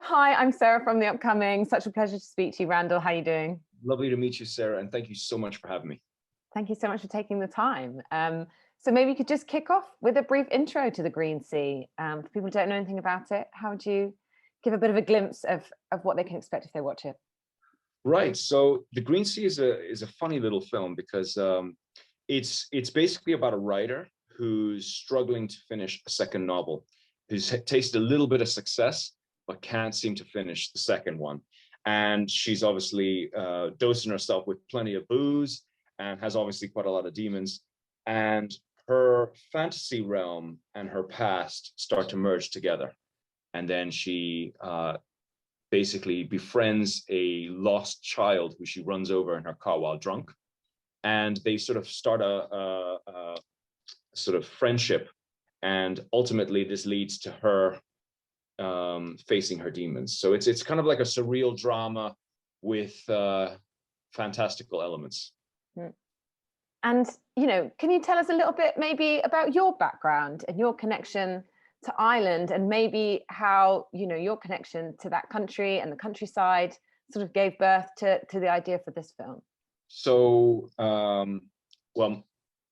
Hi, I'm Sarah from The Upcoming. Such a pleasure to speak to you, Randall. How are you doing? Lovely to meet you, Sarah, and thank you so much for having me. Thank you so much for taking the time. So maybe you could just kick off with a brief intro to the Green Sea. For people who don't know anything about it, how would you give a bit of a glimpse of what they can expect if they watch it? Right, so The Green Sea is a funny little film because it's basically about a writer who's struggling to finish a second novel, who's tasted a little bit of success but can't seem to finish the second one. And she's obviously dosing herself with plenty of booze and has obviously quite a lot of demons. And her fantasy realm and her past start to merge together. And then she basically befriends a lost child who she runs over in her car while drunk. And they sort of start a sort of friendship. And ultimately, this leads to her facing her demons. So it's kind of like a surreal drama with fantastical elements. And, can you tell us a little bit maybe about your background and your connection to Ireland, and maybe how, your connection to that country and the countryside sort of gave birth to the idea for this film? So, well,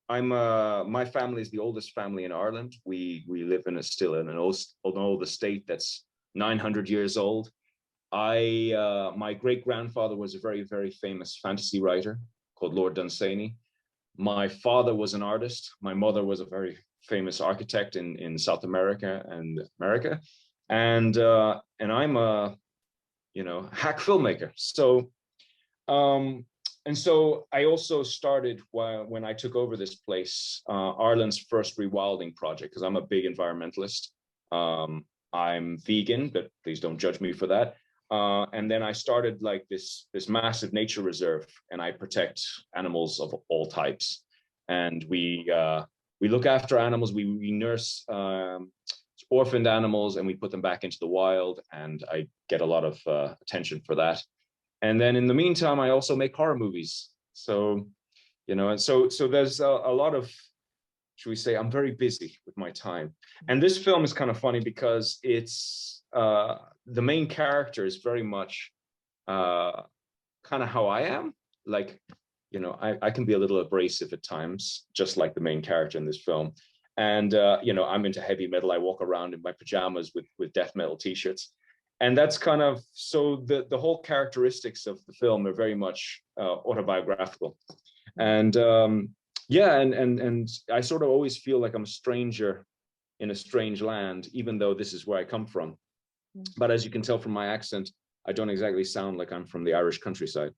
my family is the oldest family in Ireland. We live still in an old estate that's 900 years old. My great grandfather was a very, very famous fantasy writer called Lord Dunsany. My father was an artist. My mother was a very famous architect in South America and America, and I'm a hack filmmaker. So. And so I also started when I took over this place, Ireland's first rewilding project, because I'm a big environmentalist. I'm vegan, but please don't judge me for that. And then I started like this massive nature reserve, and I protect animals of all types. And we look after animals. We nurse orphaned animals, and we put them back into the wild. And I get a lot of attention for that. And then in the meantime, I also make horror movies. So, and so there's a lot of, should we say, I'm very busy with my time. And this film is kind of funny because it's the main character is very much kind of how I am. Like, I can be a little abrasive at times, just like the main character in this film. And, I'm into heavy metal. I walk around in my pajamas with death metal t-shirts. And that's kind of, so the whole characteristics of the film are very much autobiographical. And and I sort of always feel like I'm a stranger in a strange land, even though this is where I come from. But as you can tell from my accent, I don't exactly sound like I'm from the Irish countryside.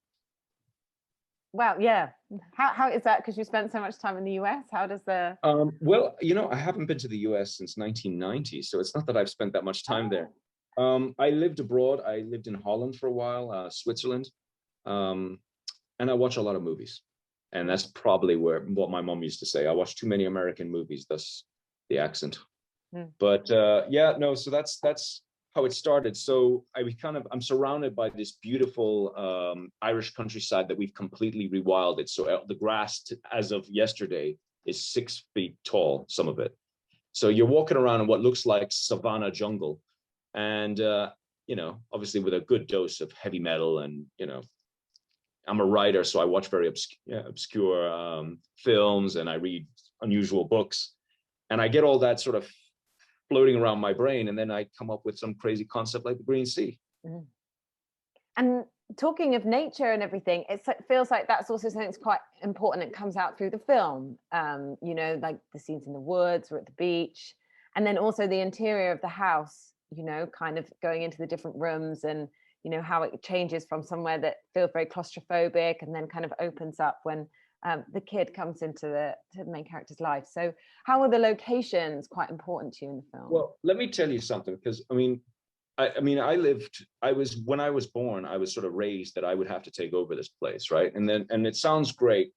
Wow, yeah. How is that? Because you spent so much time in the US. How does the... Well, I haven't been to the US since 1990, so it's not that I've spent that much time there. I lived abroad. I lived in Holland for a while, Switzerland, and I watch a lot of movies. And that's probably what my mom used to say. I watch too many American movies, thus the accent. But so that's how it started. So I'm surrounded by this beautiful Irish countryside that we've completely rewilded. So the grass, as of yesterday, is 6 feet tall, some of it. So you're walking around in what looks like savanna jungle. And, obviously with a good dose of heavy metal and, I'm a writer, so I watch very obscure films and I read unusual books, and I get all that sort of floating around my brain. And then I come up with some crazy concept like the Green Sea. And talking of nature and everything, it feels like that's also something that's quite important. It comes out through the film, like the scenes in the woods or at the beach, and then also the interior of the house, kind of going into the different rooms and, how it changes from somewhere that feels very claustrophobic and then kind of opens up when the kid comes into the main character's life. So how are the locations quite important to you in the film? Well, let me tell you something, because when I was born, I was sort of raised that I would have to take over this place, right? And it sounds great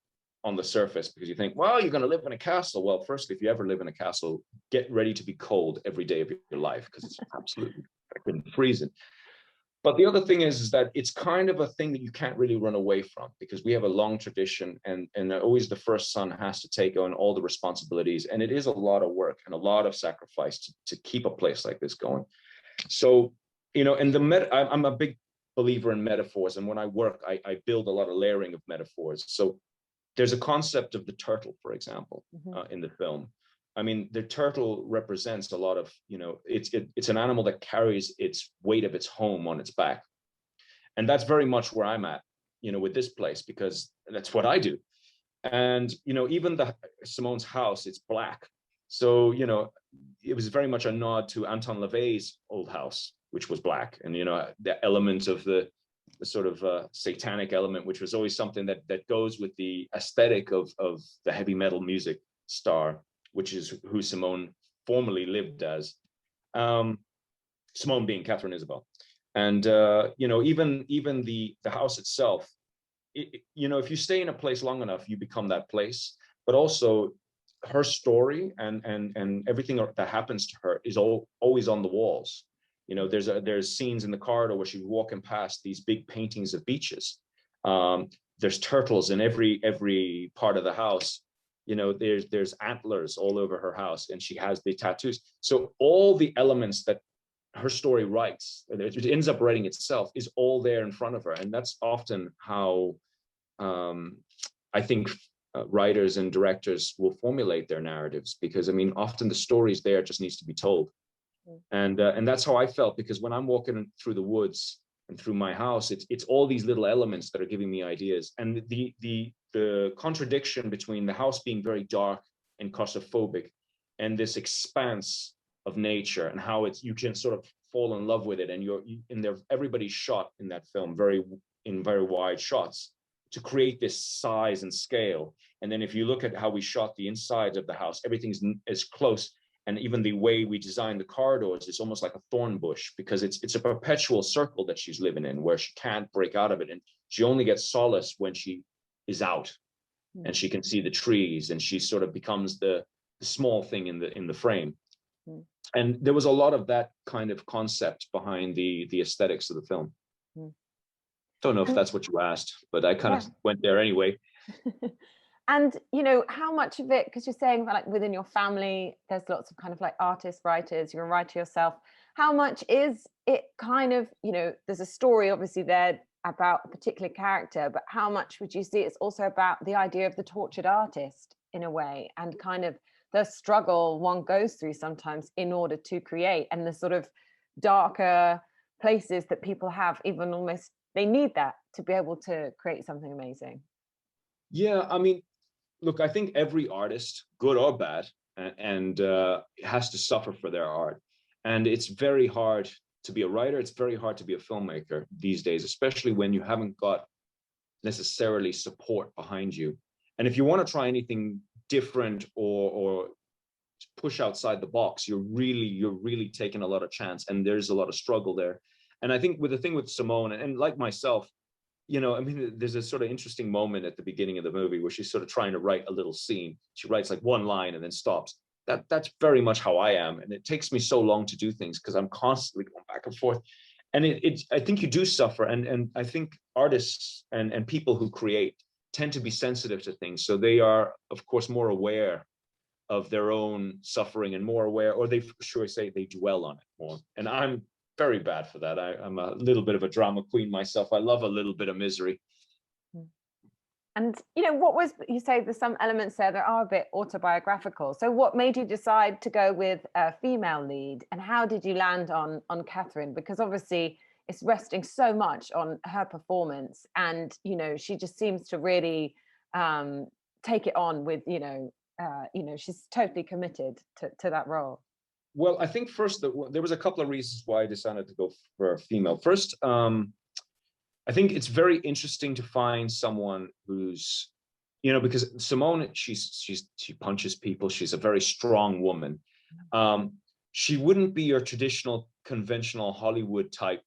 on the surface because you think, well, you're going to live in a castle. Well, first, if you ever live in a castle, get ready to be cold every day of your life because it's absolutely freaking freezing. But the other thing is that it's kind of a thing that you can't really run away from because we have a long tradition, and always the first son has to take on all the responsibilities. And it is a lot of work and a lot of sacrifice to keep a place like this going. So and I'm a big believer in metaphors, and when I work, I build a lot of layering of metaphors. So there's a concept of the turtle, for example, in the film. I mean, the turtle represents a lot of, it's an animal that carries its weight of its home on its back. And that's very much where I'm at, with this place, because that's what I do. And, even Simone's house, it's black. So, it was very much a nod to Anton LaVey's old house, which was black. And, the element of the sort of satanic element, which was always something that goes with the aesthetic of the heavy metal music star, which is who Simone formerly lived as. Simone being Catherine Isabel. And, even the house itself, if you stay in a place long enough, you become that place. But also her story and everything that happens to her is always on the walls. There's scenes in the corridor where she's walking past these big paintings of beaches. There's turtles in every part of the house. There's antlers all over her house, and she has the tattoos. So all the elements that her story writes, it ends up writing itself, is all there in front of her. And that's often how I think writers and directors will formulate their narratives, because I mean, often the story's there, just needs to be told. And that's how I felt, because when I'm walking through the woods and through my house, it's all these little elements that are giving me ideas. And the contradiction between the house being very dark and claustrophobic and this expanse of nature, and how you can sort of fall in love with it. And everybody's shot in that film in very wide shots to create this size and scale. And then if you look at how we shot the insides of the house, everything's as close. And even the way we designed the corridors is almost like a thorn bush, because it's a perpetual circle that she's living in, where she can't break out of it. And she only gets solace when she is out and she can see the trees, and she sort of becomes the small thing in the frame. And there was a lot of that kind of concept behind the aesthetics of the film. Don't know if that's what you asked, but I kind of went there anyway. And how much of it, because you're saying like within your family there's lots of kind of like artists, writers, you're a writer yourself, how much is it kind of, there's a story obviously there about a particular character, but how much would you see it's also about the idea of the tortured artist in a way, and kind of the struggle one goes through sometimes in order to create, and the sort of darker places that people have, even almost they need that to be able to create something amazing? Yeah, I mean, look, I think every artist, good or bad, and has to suffer for their art. And it's very hard to be a writer. It's very hard to be a filmmaker these days, especially when you haven't got necessarily support behind you. And if you want to try anything different or push outside the box, you're really taking a lot of chance, and there's a lot of struggle there. And I think with the thing with Simone, and like myself, I mean, there's a sort of interesting moment at the beginning of the movie where she's sort of trying to write a little scene. She writes like one line and then stops. That's very much how I am. And it takes me so long to do things because I'm constantly going back and forth. And I think you do suffer. And I think artists and people who create tend to be sensitive to things. So they are, of course, more aware of their own suffering, and more aware, or they dwell on it more. And I'm very bad for that. I'm a little bit of a drama queen myself. I love a little bit of misery. And what was, you say there's some elements there that are a bit autobiographical. So what made you decide to go with a female lead, and how did you land on Catherine? Because obviously it's resting so much on her performance, and she just seems to really take it on with she's totally committed to that role. Well, I think first there was a couple of reasons why I decided to go for a female. First, I think it's very interesting to find someone who's, because Simone, she punches people. She's a very strong woman. She wouldn't be your traditional, conventional Hollywood type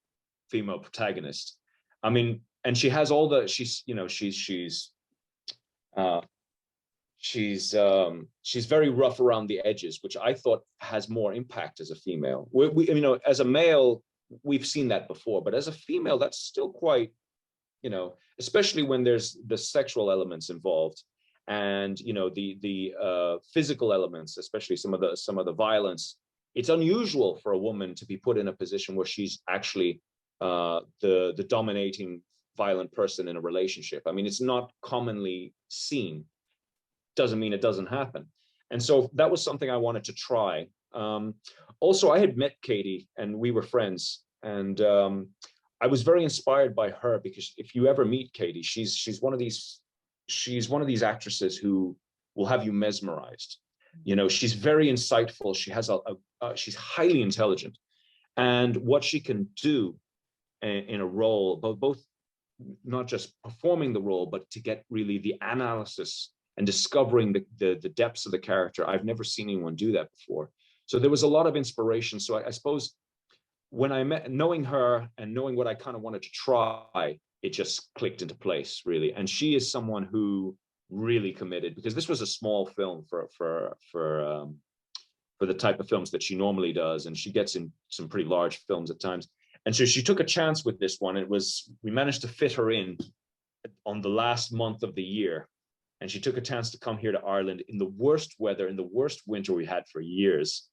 female protagonist. I mean, and she has all the, she's very rough around the edges, which I thought has more impact as a female. As a male, we've seen that before, but as a female, that's still quite, especially when there's the sexual elements involved, and the physical elements, especially some of the violence. it's unusual for a woman to be put in a position where she's actually the dominating violent person in a relationship. I mean, it's not commonly seen. Doesn't mean it doesn't happen. And so that was something I wanted to try. Also, I had met Katie and we were friends, and I was very inspired by her, because if you ever meet Katie, she's one of these actresses who will have you mesmerized. You know, she's very insightful. She has she's highly intelligent, and what she can do in a role, both not just performing the role, but to get really the analysis and discovering the depths of the character. I've never seen anyone do that before. So there was a lot of inspiration. So I suppose when I met, knowing her and knowing what I kind of wanted to try, it just clicked into place, really. And she is someone who really committed, because this was a small film for the type of films that she normally does, and she gets in some pretty large films at times. And so she took a chance with this one. We managed to fit her in on the last month of the year. And she took a chance to come here to Ireland in the worst weather, in the worst winter we had for years.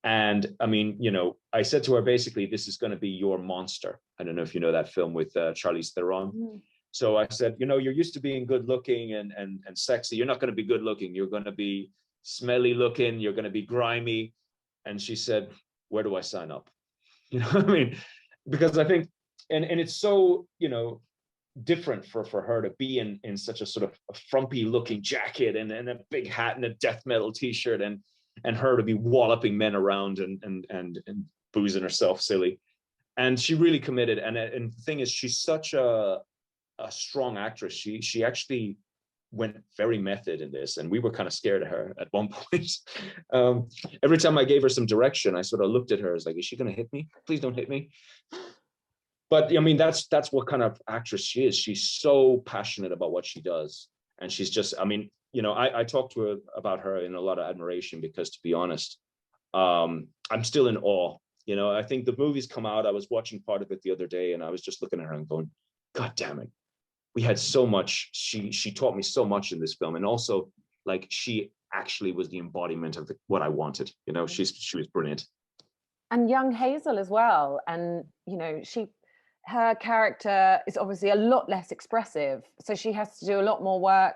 And I mean, you know, I said to her, basically, this is going to be your monster. I don't know if you know that film with Charlize Theron. Mm. So I said, you know, you're used to being good looking and sexy. You're not going to be good looking. You're going to be smelly looking. You're going to be grimy. And she said, where do I sign up? You know what I mean? Because I think, and it's so, you know, different for her to be in such a sort of a frumpy looking jacket and a big hat and a death metal t-shirt, and her to be walloping men around and boozing herself silly. And she really committed. And the thing is, she's such a strong actress. She actually went very method in this, and we were kind of scared of her at one point. Every time I gave her some direction, I sort of looked at her as like, is she going to hit me? Please don't hit me. But I mean, that's what kind of actress she is. She's so passionate about what she does. And she's just, I mean, you know, I talked to her about her in a lot of admiration, because to be honest, I'm still in awe. You know, I think the movie's come out. I was watching part of it the other day, and I was just looking at her and going, God damn it. We had so much. She taught me so much in this film. And also, like, she actually was the embodiment of what I wanted. You know, she was brilliant. And young Hazel as well. And, you know, her character is obviously a lot less expressive, so she has to do a lot more work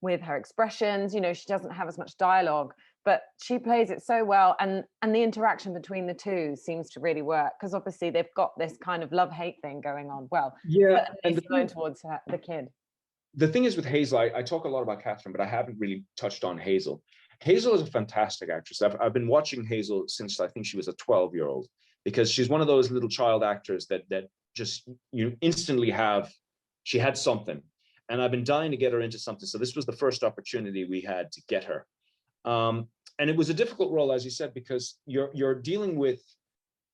with her expressions. You know, she doesn't have as much dialogue, but she plays it so well, and the interaction between the two seems to really work, because obviously they've got this kind of love-hate thing going on. Well, yeah, and going towards the kid. The thing is with Hazel, I talk a lot about Catherine, but I haven't really touched on Hazel. Hazel is a fantastic actress. I've been watching Hazel since I think she was a 12-year-old, because she's one of those little child actors that just, you instantly she had something, and I've been dying to get her into something. So this was the first opportunity we had to get her. And it was a difficult role, as you said, because you're dealing with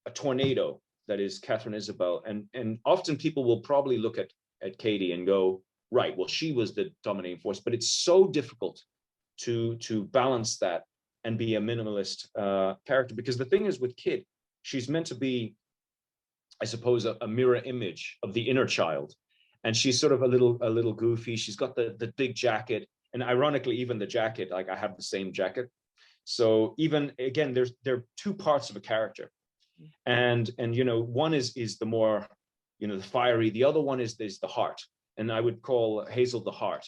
a tornado that is Catherine Isabel. And often people will probably look at Katie and go, right, well, she was the dominating force, but it's so difficult to balance that and be a minimalist character. Because the thing is with Kid, she's meant to be, I suppose, a mirror image of the inner child. And she's sort of a little goofy. She's got the big jacket. And ironically, even the jacket, like I have the same jacket. So even, again, there are two parts of a character. And you know, one is the more, you know, the fiery, the other one is the heart. And I would call Hazel the heart,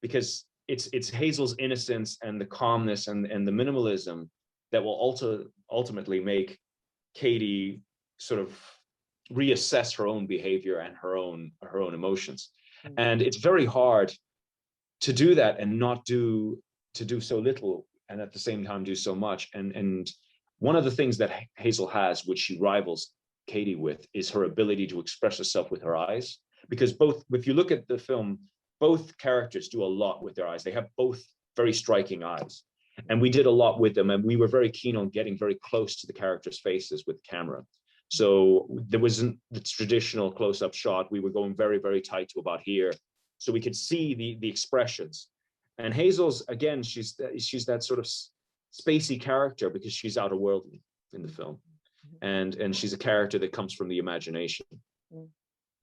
because it's Hazel's innocence and the calmness and the minimalism that will ultimately make Katie sort of reassess her own behavior and her own emotions. And it's very hard to do that and not do so little, and at the same time do so much. And one of the things that Hazel has, which she rivals Katie with, is her ability to express herself with her eyes. Because if you look at the film, both characters do a lot with their eyes. They have both very striking eyes. And we did a lot with them, and we were very keen on getting very close to the characters' faces with camera. So there wasn't the traditional close-up shot. We were going very, very tight to about here, so we could see the expressions. And Hazel's, again, she's that sort of spacey character, because she's outer-worldly in the film, and she's a character that comes from the imagination.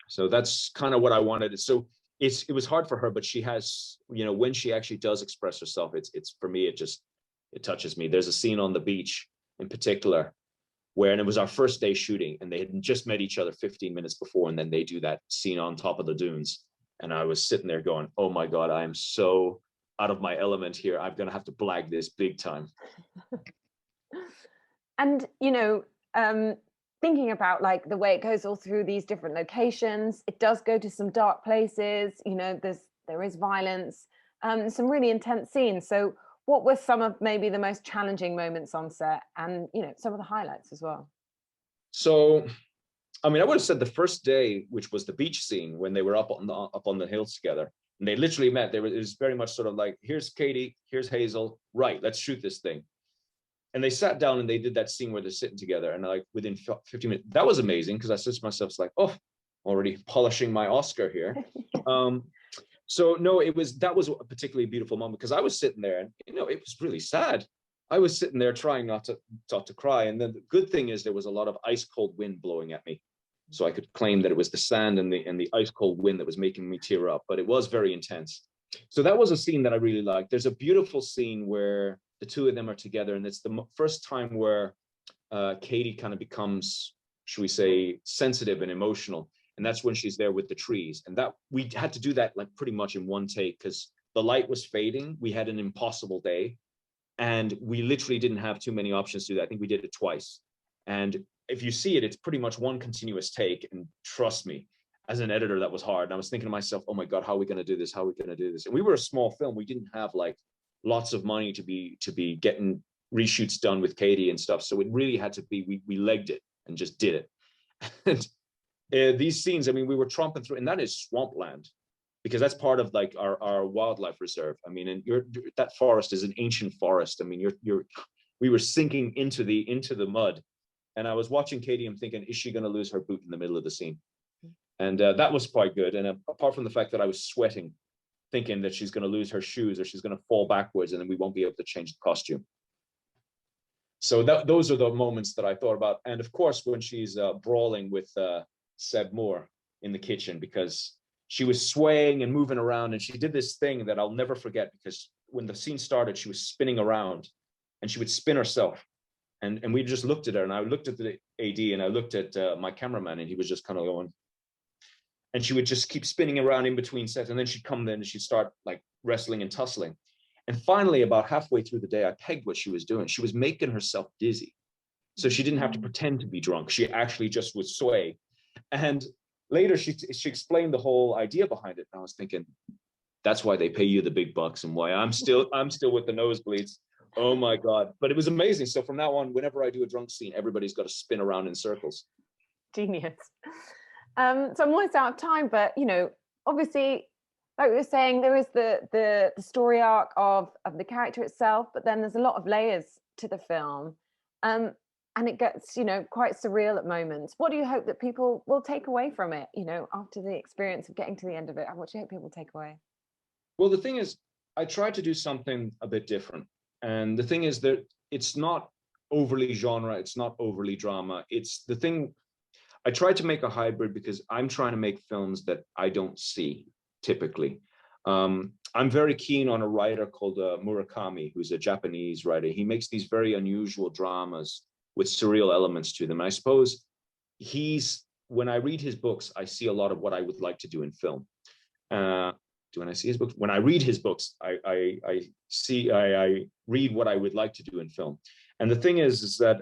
So that's kind of what I wanted. So it was hard for her, but she has, you know, when she actually does express herself, it's for me, it touches me. There's a scene on the beach, in particular, and it was our first day shooting, and they had just met each other 15 minutes before, and then they do that scene on top of the dunes. And I was sitting there going, oh my God, I am so out of my element here. I'm going to have to blag this big time. And, thinking about like the way it goes all through these different locations, it does go to some dark places, there is violence, some really intense scenes. So what were some of maybe the most challenging moments on set, and some of the highlights as well? So, I mean, I would have said the first day, which was the beach scene when they were up on the hills together, and they literally met. It was very much sort of like, here's Katie, here's Hazel, right? Let's shoot this thing. And they sat down and they did that scene where they're sitting together, and like within 15 minutes, that was amazing, because I said to myself, it's like, oh, already polishing my Oscar here. So no, that was a particularly beautiful moment, because I was sitting there and it was really sad. I was sitting there trying not to cry, and then the good thing is there was a lot of ice cold wind blowing at me, so I could claim that it was the sand and the ice cold wind that was making me tear up. But it was very intense. So that was a scene that I really liked. There's a beautiful scene where the two of them are together, and it's the first time where Katie kind of becomes, should we say, sensitive and emotional. And that's when she's there with the trees. And that we had to do that like pretty much in one take, because the light was fading. We had an impossible day, and we literally didn't have too many options to do that. I think we did it twice. And if you see it, it's pretty much one continuous take. And trust me, as an editor, that was hard. And I was thinking to myself, oh my God, how are we going to do this? How are we going to do this? And we were a small film. We didn't have like lots of money to be getting reshoots done with Katie and stuff. So it really had to be, we legged it and just did it. And these scenes, I mean, we were tromping through, and that is swampland, because that's part of like our wildlife reserve. I mean, and that forest is an ancient forest. I mean, we were sinking into the mud, and I was watching Katie and thinking, is she going to lose her boot in the middle of the scene? And that was quite good. And apart from the fact that I was sweating, thinking that she's going to lose her shoes or she's going to fall backwards, and then we won't be able to change the costume. So those are the moments that I thought about. And of course, when she's brawling with Seb Moore in the kitchen, because she was swaying and moving around, and she did this thing that I'll never forget, because when the scene started, she was spinning around and she would spin herself. And we just looked at her, and I looked at the AD, and I looked at my cameraman, and he was just kind of going, and she would just keep spinning around in between sets. And then she'd come in and she'd start like wrestling and tussling. And finally, about halfway through the day, I pegged what she was doing. She was making herself dizzy. So she didn't have to pretend to be drunk. She actually just would sway. And later she explained the whole idea behind it. And I was thinking, that's why they pay you the big bucks, and why I'm still with the nosebleeds. Oh my God. But it was amazing. So from now on, whenever I do a drunk scene, everybody's got to spin around in circles. Genius. So I'm almost out of time, but obviously, like we were saying, there is the story arc of the character itself, but then there's a lot of layers to the film, and it gets quite surreal at moments. What do you hope that people will take away from it? After the experience of getting to the end of it, what do you hope people take away? Well, the thing is, I tried to do something a bit different, and the thing is that it's not overly genre, it's not overly drama. It's the thing. I tried to make a hybrid because I'm trying to make films that I don't see typically. I'm very keen on a writer called Murakami, who's a Japanese writer. He makes these very unusual dramas with surreal elements to them. And I suppose when I read his books, I see a lot of what I would like to do in film. When I see his books, when I read his books, I read what I would like to do in film. And the thing is that,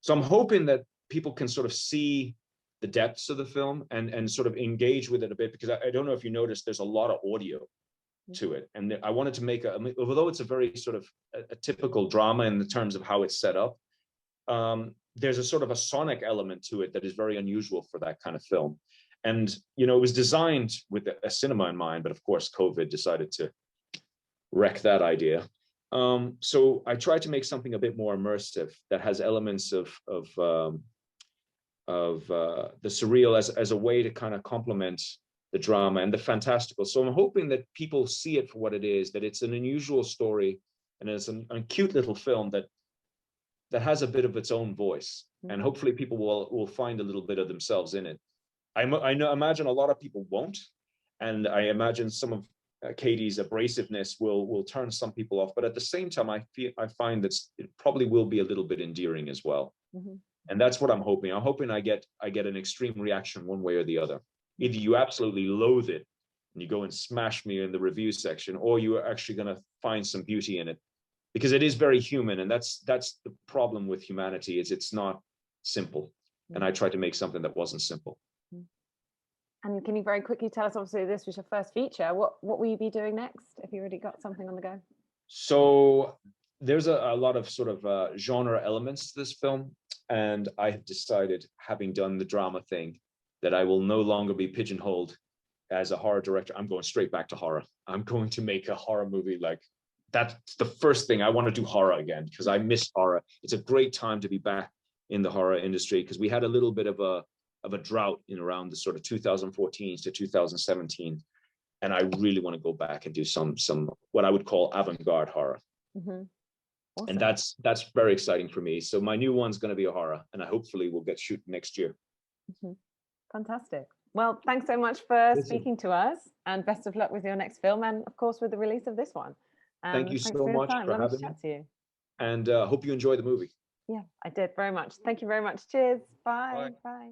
so I'm hoping that people can sort of see the depths of the film and sort of engage with it a bit, because I don't know if you noticed, there's a lot of audio to it. And I wanted to make although it's a very sort of a typical drama in the terms of how it's set up, there's a sort of a sonic element to it that is very unusual for that kind of film. And, it was designed with a cinema in mind, but of course, COVID decided to wreck that idea. So I tried to make something a bit more immersive that has elements of the surreal as a way to kind of complement the drama and the fantastical. So I'm hoping that people see it for what it is, that it's an unusual story, and it's a cute little film that has a bit of its own voice. And hopefully people will find a little bit of themselves in it. I imagine a lot of people won't. And I imagine some of Katie's abrasiveness will turn some people off, but at the same time, I find that it probably will be a little bit endearing as well. Mhm. And that's what I'm hoping. I'm hoping I get an extreme reaction one way or the other. Either you absolutely loathe it and you go and smash me in the review section, or you are actually going to find some beauty in it, because it is very human, and that's the problem with humanity, is it's not simple. And I tried to make something that wasn't simple. And can you very quickly tell us, obviously this was your first feature, what will you be doing next, if you already got something on the go? So there's a lot of sort of genre elements to this film, and I have decided, having done the drama thing, that I will no longer be pigeonholed as a horror director. I'm going straight back to horror. I'm going to make a horror movie. Like, that's the first thing. I want to do horror again, because I miss horror. It's a great time to be back in the horror industry, because we had a little bit of a drought in around the sort of 2014 to 2017. And I really want to go back and do some what I would call avant-garde horror. Awesome. And that's very exciting for me. So my new one's going to be a horror, and I hopefully will get shooting next year. Fantastic. Well, thanks so much for speaking to us, and best of luck with your next film, and of course with the release of this one. Thank you so much for having me. To you. And hope you enjoy the movie. Yeah, I did very much. Thank you very much. Cheers. Bye. Bye.